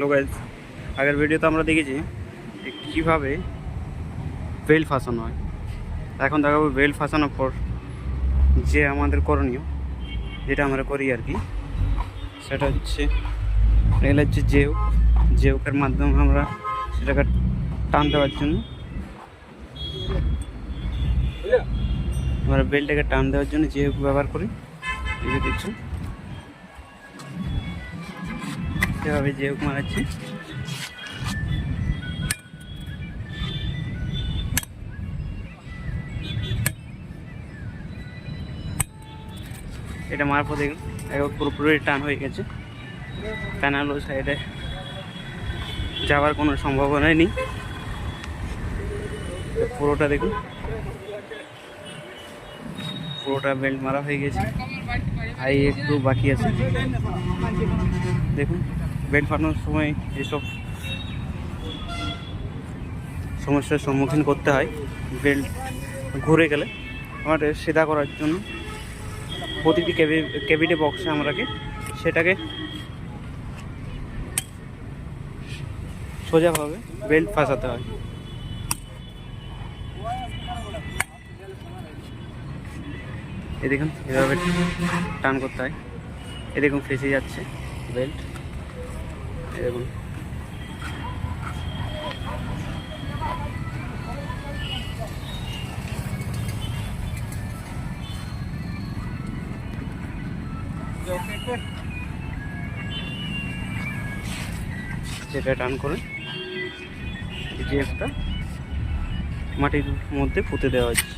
Hello guys, আগের ভিডিওতে আমরা দেখেছি যে কীভাবে বেল্ট ফাঁসানো হয়। এখন দেখাবো বেল্ট ফাঁসানোর পর যে আমাদের করণীয়, যেটা আমরা করি আর কি, সেটা হচ্ছে এগুলো হচ্ছে জেউকের মাধ্যমে আমরা সেটাকে টান দেওয়ার জন্য, আমরা বেল্টটাকে টান দেওয়ার জন্য জেউক ব্যবহার করি। এই যে দেখছো এভাবে জেউক মারাচ্ছি। এটা মারার পর দেখুন একবার পুরোপুরি টান হয়ে গেছে। প্যানেল ও সাইডে যাওয়ার কোনো সম্ভাবনাই নেই। পুরোটা দেখুন, পুরোটা বেল্ট মারা হয়ে গেছে, আই একটু বাকি আছে। দেখুন বেল্ট ফাটানোর সময় এসব সমস্যার সম্মুখীন করতে হয়। বেল্ট ঘুরে গেলে আমাদের সিধা করার জন্য প্রতিটি ক্যাবিনেট বক্সে আমরাকে সেটাকে সোজাভাবে বেল্ট ফাঁসাতে হয়। এ দেখুন এভাবে টান করতে হয়। এ দেখুন ফেসে যাচ্ছে বেল্ট। এ দেখুন যেটা টান করে এই যে একটা মাটির মধ্যে পুঁতে দেওয়া হচ্ছে।